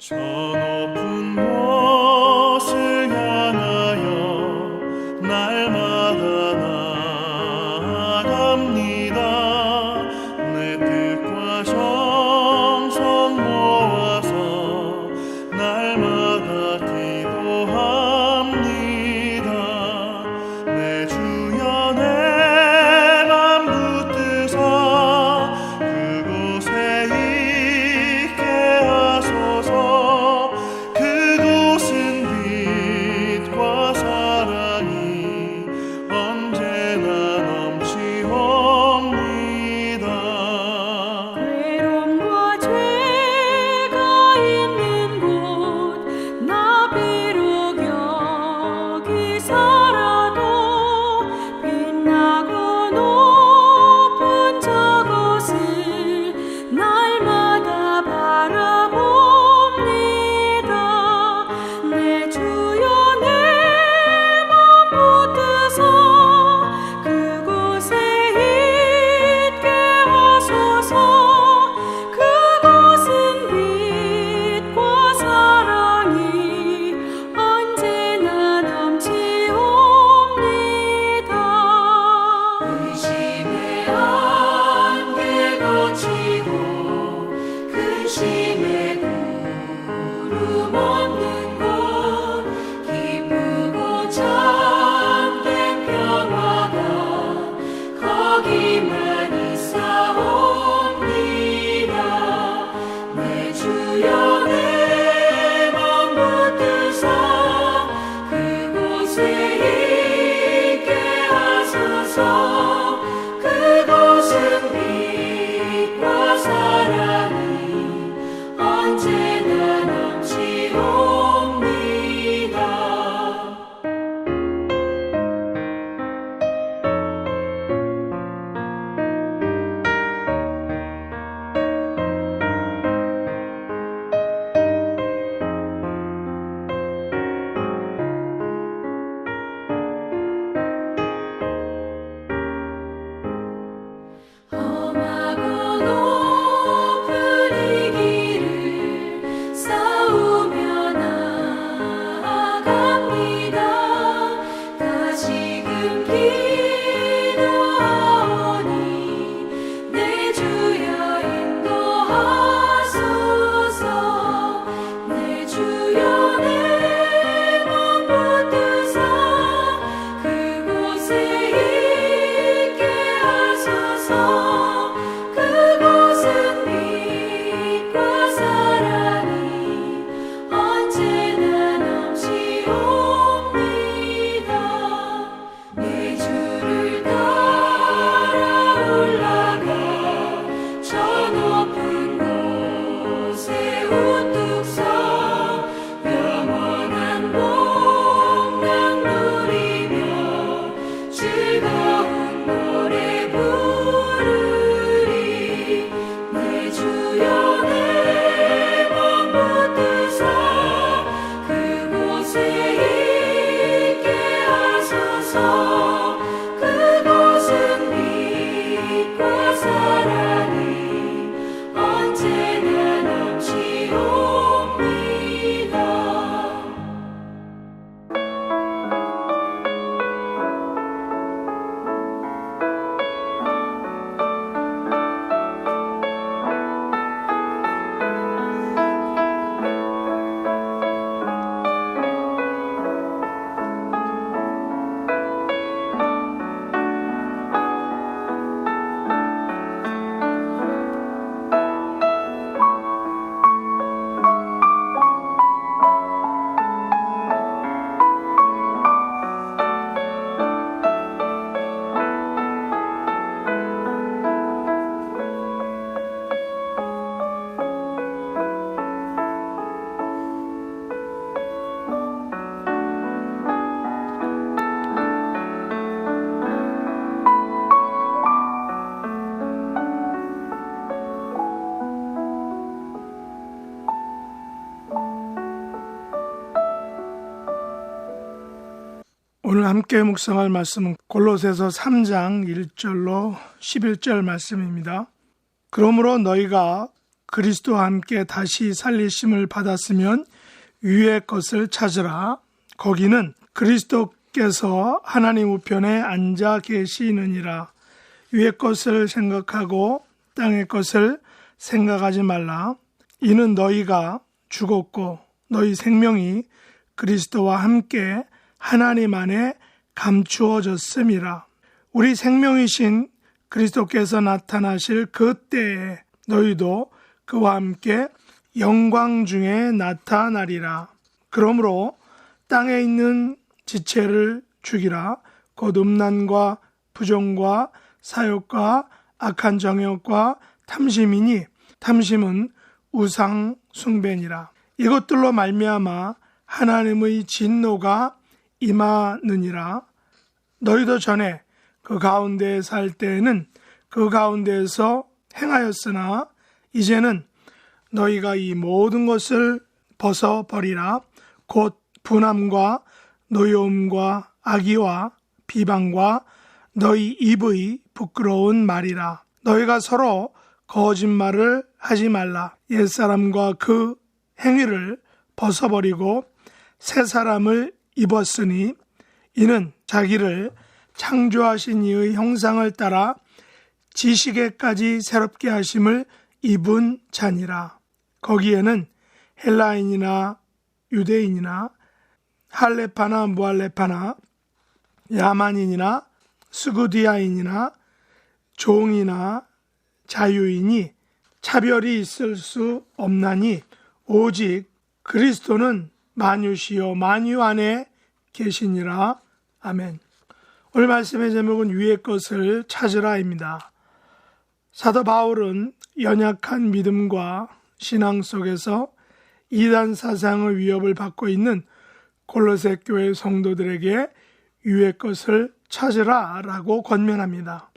저 높은 곳을 향하여 날마다 나아갑니다. 내 뜻과 정성 모아서 날마다 기도합니다. 내 주여 내 맘 붙드사 그곳에 있게 하소서. 그곳은 빛과 사랑이 언제나 넘치옵니다. 괴로움과 죄가 있는 곳 나 비록 여기 살아도 빛나고 높은 저곳을 날마다 바라봅니다. 내 주여 내 맘 붙드사 그곳에 있게 하소서. 그곳은 빛과 사랑이 언제나 넘치옵니다. 의심의 안개 거치고 근심의 구름 없는 곳 기쁘고 참된 평화가 거기만 있사옵니다. 내 주여 내 맘 붙드사 그곳에 있게 하소서. 그곳은 빛과 사랑이 언제나 넘치옵니다. 험하고 높은 이 길을 싸우며 나아갑니다. 다시금 기도하오니 내 주여 인도하소서. 내 주여 내 맘 붙드사 그곳에 있게 하소서. 그곳은 빛과 사랑이 언제나 넘치옵니다. 내 주를 따라 올라가 저 높은 곳에 우뚝 서 영원한 복락 누리며 즐거운 노래 부르리. 내 주여 내 맘 붙드사 그곳에 있게 하소서. 그곳은 빛과 사랑이 언제나 넘치옵니다. 오늘 함께 묵상할 말씀은 골로새서 3장 1절로 11절 말씀입니다. 그러므로 너희가 그리스도와 함께 다시 살리심을 받았으면 위의 것을 찾으라. 거기는 그리스도께서 하나님 우편에 앉아 계시느니라. 위의 것을 생각하고 땅의 것을 생각하지 말라. 이는 너희가 죽었고 너희 생명이 그리스도와 함께 하나님 안에 감추어졌음이라. 우리 생명이신 그리스도께서 나타나실 그 때에 너희도 그와 함께 영광 중에 나타나리라. 그러므로 땅에 있는 지체를 죽이라. 곧 음란과 부정과 사욕과 악한 정욕과 탐심이니 탐심은 우상 숭배니라. 이것들로 말미암아 하나님의 진노가 임하느니라. 너희도 전에 그 가운데에 살 때에는 그 가운데에서 행하였으나 이제는 너희가 이 모든 것을 벗어버리라. 곧 분함과 노여움과 악의와 비방과 너희 입의 부끄러운 말이라. 너희가 서로 거짓말을 하지 말라. 옛사람과 그 행위를 벗어버리고 새 사람을 입었으니 이는 자기를 창조하신 이의 형상을 따라 지식에까지 새롭게 하심을 입은 자니라. 거기에는 헬라인이나 유대인이나 할레파나 무할레파나 야만인이나 스구디아인이나 종이나 자유인이 차별이 있을 수 없나니 오직 그리스도는 만유시요 만유 안에 계시니라. 아멘. 오늘 말씀의 제목은 위의 것을 찾으라입니다. 사도 바울은 연약한 믿음과 신앙 속에서 이단 사상의 위협을 받고 있는 골로새 교회 성도들에게 위의 것을 찾으라 라고 권면합니다.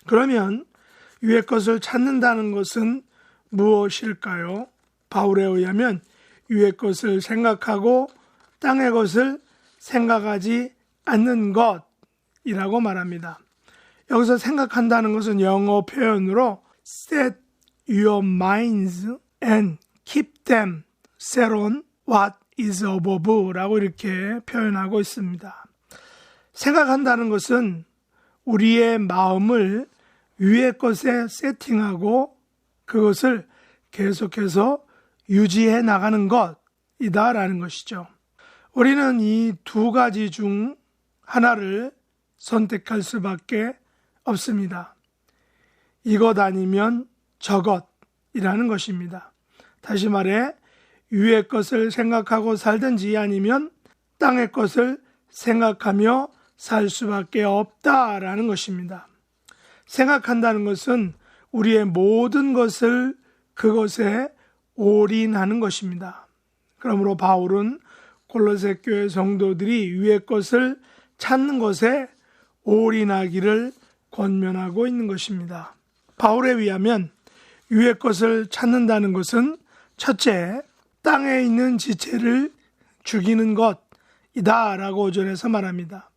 그러면 위의 것을 찾는다는 것은 무엇일까요? 바울에 의하면 위의 것을 생각하고 땅의 것을 생각하지 않는 것이라고 말합니다. 여기서 생각한다는 것은 영어 표현으로 set your minds and keep them set on what is above 라고 이렇게 표현하고 있습니다. 생각한다는 것은 우리의 마음을 위의 것에 세팅하고 그것을 계속해서 유지해 나가는 것이다라는 것이죠. 우리는 이 두 가지 중 하나를 선택할 수밖에 없습니다. 이것 아니면 저것이라는 것입니다. 다시 말해 위의 것을 생각하고 살든지 아니면 땅의 것을 생각하며 살 수밖에 없다라는 것입니다. 생각한다는 것은 우리의 모든 것을 그것에 올인하는 것입니다. 그러므로 바울은 골로새 교회 성도들이 위의 것을 찾는 것에 올인하기를 권면하고 있는 것입니다. 바울에 의하면 위의 것을 찾는다는 것은 첫째, 땅에 있는 지체를 죽이는 것이다 라고 5절에서 말합니다.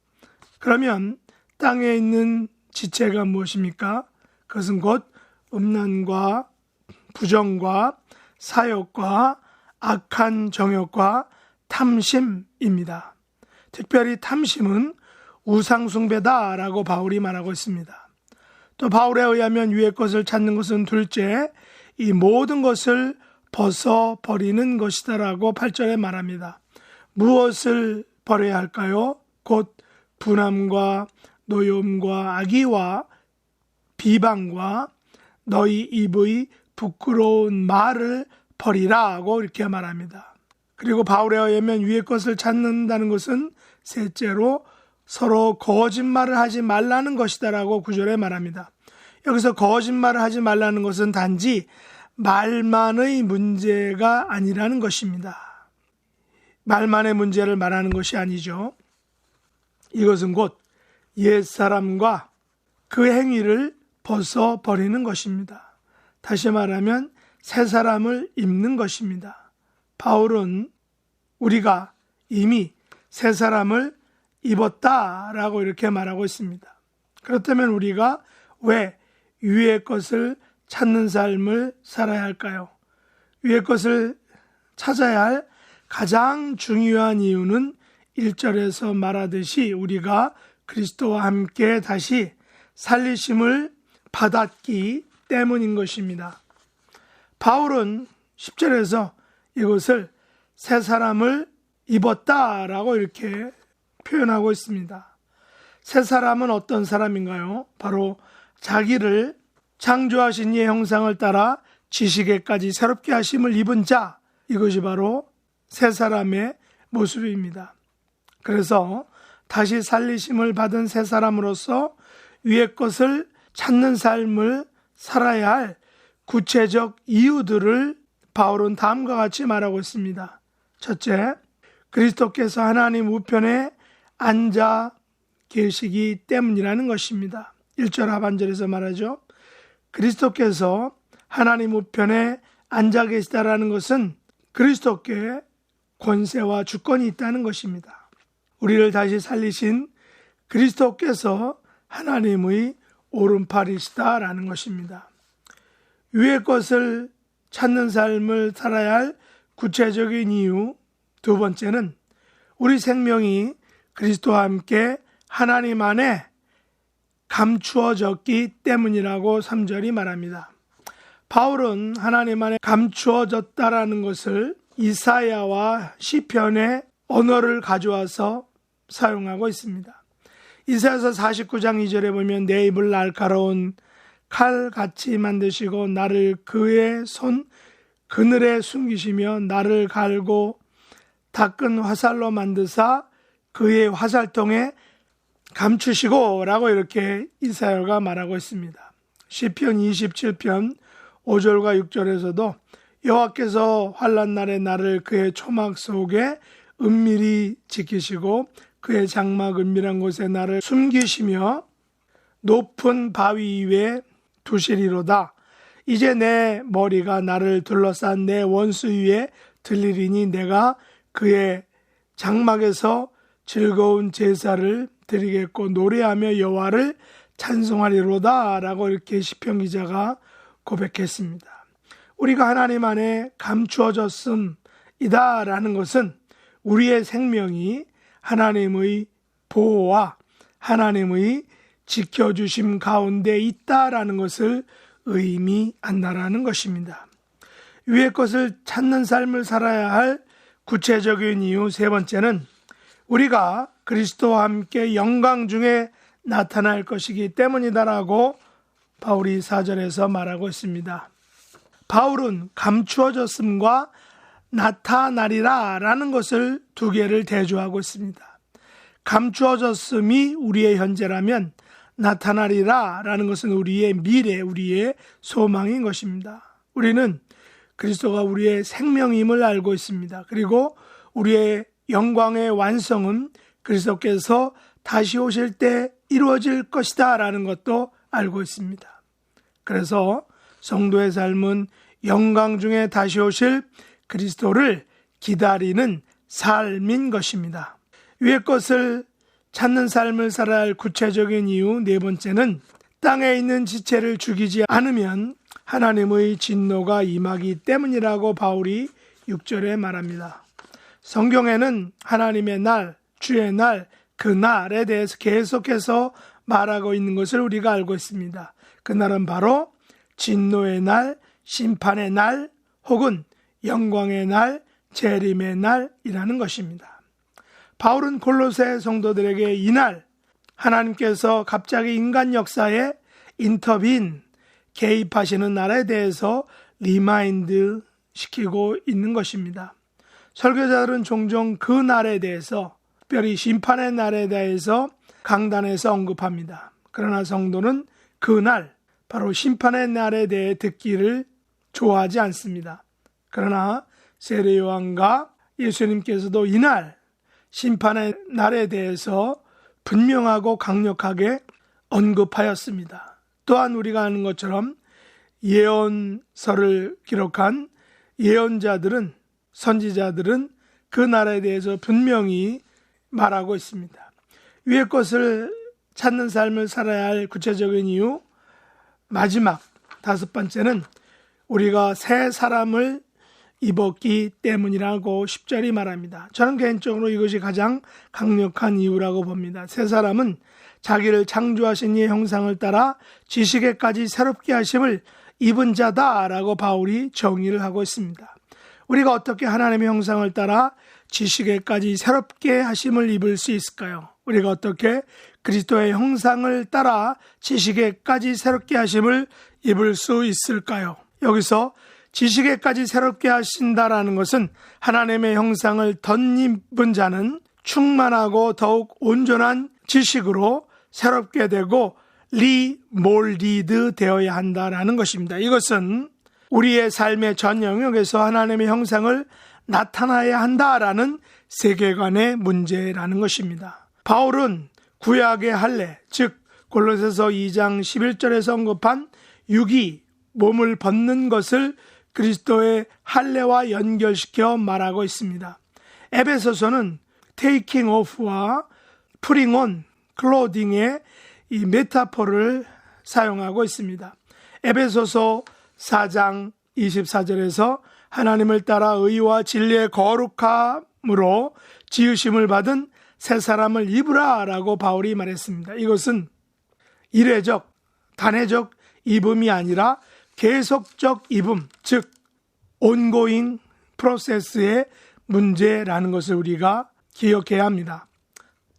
그러면 땅에 있는 지체가 무엇입니까? 그것은 곧 음란과 부정과 사욕과 악한 정욕과 탐심입니다. 특별히 탐심은 우상숭배다라고 바울이 말하고 있습니다. 또 바울에 의하면 위의 것을 찾는 것은 둘째, 이 모든 것을 벗어버리는 것이다라고 8절에 말합니다. 무엇을 버려야 할까요? 곧 분함과 노여움과 악의와 비방과 너희 입의 부끄러운 말을 버리라고 이렇게 말합니다. 그리고 바울에 의하면 위의 것을 찾는다는 것은 셋째로 서로 거짓말을 하지 말라는 것이다라고 9절에 말합니다. 여기서 거짓말을 하지 말라는 것은 단지 말만의 문제가 아니라는 것입니다. 말만의 문제를 말하는 것이 아니죠. 이것은 곧 옛사람과 그 행위를 벗어버리는 것입니다. 다시 말하면 새 사람을 입는 것입니다. 바울은 우리가 이미 새 사람을 입었다라고 이렇게 말하고 있습니다. 그렇다면 우리가 왜 위의 것을 찾는 삶을 살아야 할까요? 위의 것을 찾아야 할 가장 중요한 이유는 1절에서 말하듯이 우리가 그리스도와 함께 다시 살리심을 받았기 때문인 것입니다. 바울은 10절에서 이것을 새 사람을 입었다라고 이렇게 표현하고 있습니다. 새 사람은 어떤 사람인가요? 바로 자기를 창조하신 이의 형상을 따라 지식에까지 새롭게 하심을 입은 자, 이것이 바로 새 사람의 모습입니다. 그래서 다시 살리심을 받은 새 사람으로서 위의 것을 찾는 삶을 살아야 할 구체적 이유들을 바울은 다음과 같이 말하고 있습니다. 첫째, 그리스도께서 하나님 우편에 앉아 계시기 때문이라는 것입니다. 1절 하반절에서 말하죠. 그리스도께서 하나님 우편에 앉아 계시다라는 것은 그리스도께 권세와 주권이 있다는 것입니다. 우리를 다시 살리신 그리스도께서 하나님의 오른팔이시다라는 것입니다. 위의 것을 찾는 삶을 살아야 할 구체적인 이유, 두 번째는 우리 생명이 그리스도와 함께 하나님 안에 감추어졌기 때문이라고 3절이 말합니다. 바울은 하나님 안에 감추어졌다라는 것을 이사야와 시편의 언어를 가져와서 사용하고 있습니다. 이사야서 49장 2절에 보면 내 입을 날카로운 칼같이 만드시고 나를 그의 손 그늘에 숨기시며 나를 갈고 닦은 화살로 만드사 그의 화살통에 감추시고 라고 이렇게 이사야가 말하고 있습니다. 시편 27편 5절과 6절에서도 여호와께서 환난 날에 나를 그의 초막 속에 은밀히 지키시고 그의 장막 은밀한 곳에 나를 숨기시며 높은 바위 위에 두시리로다. 이제 내 머리가 나를 둘러싼 내 원수 위에 들리리니 내가 그의 장막에서 즐거운 제사를 드리겠고 노래하며 여호와를 찬송하리로다 라고 이렇게 시편 기자가 고백했습니다. 우리가 하나님 안에 감추어졌음이다 라는 것은 우리의 생명이 하나님의 보호와 하나님의 지켜주심 가운데 있다라는 것을 의미한다라는 것입니다. 위의 것을 찾는 삶을 살아야 할 구체적인 이유 세 번째는 우리가 그리스도와 함께 영광 중에 나타날 것이기 때문이다라고 바울이 4절에서 말하고 있습니다. 바울은 감추어졌음과 나타나리라 라는 것을 두 개를 대조하고 있습니다. 감추어졌음이 우리의 현재라면 나타나리라 라는 것은 우리의 미래, 우리의 소망인 것입니다. 우리는 그리스도가 우리의 생명임을 알고 있습니다. 그리고 우리의 영광의 완성은 그리스도께서 다시 오실 때 이루어질 것이다 라는 것도 알고 있습니다. 그래서 성도의 삶은 영광 중에 다시 오실 그리스도를 기다리는 삶인 것입니다. 위의 것을 찾는 삶을 살아야 할 구체적인 이유 네 번째는 땅에 있는 지체를 죽이지 않으면 하나님의 진노가 임하기 때문이라고 바울이 6절에 말합니다. 성경에는 하나님의 날, 주의 날, 그 날에 대해서 계속해서 말하고 있는 것을 우리가 알고 있습니다. 그날은 바로 진노의 날, 심판의 날, 혹은 영광의 날, 재림의 날이라는 것입니다. 바울은 골로새 성도들에게 이날 하나님께서 갑자기 인간 역사에 인터빈, 개입하시는 날에 대해서 리마인드 시키고 있는 것입니다. 설교자들은 종종 그 날에 대해서, 특별히 심판의 날에 대해서 강단에서 언급합니다. 그러나 성도는 그 날, 바로 심판의 날에 대해 듣기를 좋아하지 않습니다. 그러나 세례 요한과 예수님께서도 이날 심판의 날에 대해서 분명하고 강력하게 언급하였습니다. 또한 우리가 아는 것처럼 예언서를 기록한 예언자들은, 선지자들은 그 날에 대해서 분명히 말하고 있습니다. 위의 것을 찾는 삶을 살아야 할 구체적인 이유 마지막 5번째는 우리가 새 사람을 입었기 때문이라고 10절이 말합니다. 저는 개인적으로 이것이 가장 강력한 이유라고 봅니다. 새 사람은 자기를 창조하신 이의 형상을 따라 지식에까지 새롭게 하심을 입은 자다라고 바울이 정의를 하고 있습니다. 우리가 어떻게 하나님의 형상을 따라 지식에까지 새롭게 하심을 입을 수 있을까요? 우리가 어떻게 그리스도의 형상을 따라 지식에까지 새롭게 하심을 입을 수 있을까요? 여기서 지식에까지 새롭게 하신다라는 것은 하나님의 형상을 덧입은 자는 충만하고 더욱 온전한 지식으로 새롭게 되고 리몰디드 되어야 한다라는 것입니다. 이것은 우리의 삶의 전 영역에서 하나님의 형상을 나타나야 한다라는 세계관의 문제라는 것입니다. 바울은 구약의 할례, 즉 골로새서 2장 11절에서 언급한 육이 몸을 벗는 것을 그리스도의 할례와 연결시켜 말하고 있습니다. 에베소서는 taking off와 putting on, clothing의 이 메타포를 사용하고 있습니다. 에베소서 4장 24절에서 하나님을 따라 의와 진리의 거룩함으로 지으심을 받은 새 사람을 입으라 라고 바울이 말했습니다. 이것은 이례적, 단회적 입음이 아니라 계속적 입음, 즉 ongoing 프로세스의 문제라는 것을 우리가 기억해야 합니다.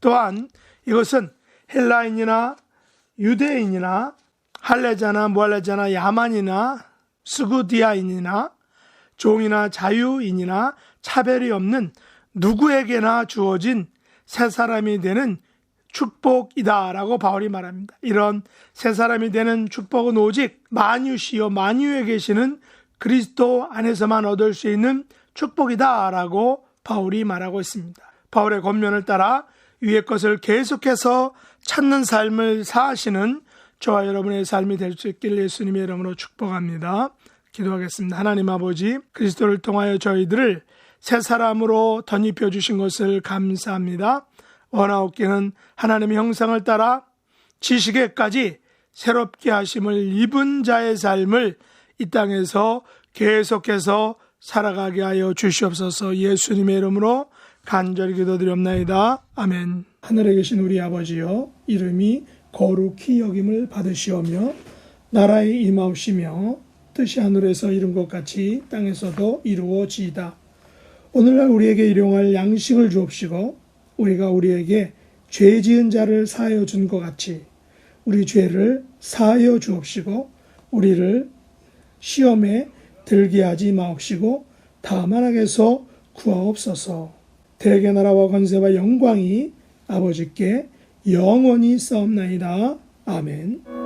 또한 이것은 헬라인이나 유대인이나 할례자나 무할례자나 야만이나 스구디아인이나 종이나 자유인이나 차별이 없는 누구에게나 주어진 새 사람이 되는 축복이다 라고 바울이 말합니다. 이런 새 사람이 되는 축복은 오직 만유시요 만유에 계시는 그리스도 안에서만 얻을 수 있는 축복이다 라고 바울이 말하고 있습니다. 바울의 권면을 따라 위의 것을 계속해서 찾는 삶을 사시는 저와 여러분의 삶이 될 수 있길 예수님의 이름으로 축복합니다. 기도하겠습니다. 하나님 아버지, 그리스도를 통하여 저희들을 새 사람으로 덧입혀 주신 것을 감사합니다. 원하옵기는 하나님의 형상을 따라 지식에까지 새롭게 하심을 입은 자의 삶을 이 땅에서 계속해서 살아가게 하여 주시옵소서. 예수님의 이름으로 간절히 기도드리옵나이다. 아멘. 하늘에 계신 우리 아버지여, 이름이 거룩히 여김을 받으시오며 나라의 임하옵시며 뜻이 하늘에서 이룬 것 같이 땅에서도 이루어지이다. 오늘날 우리에게 일용할 양식을 주옵시고 우리가 우리에게 죄 지은 자를 사하여 준 것 같이 우리 죄를 사하여 주옵시고 우리를 시험에 들게 하지 마옵시고 다만 악에서 구하옵소서. 대개 나라와 권세와 영광이 아버지께 영원히 싸움나이다. 아멘.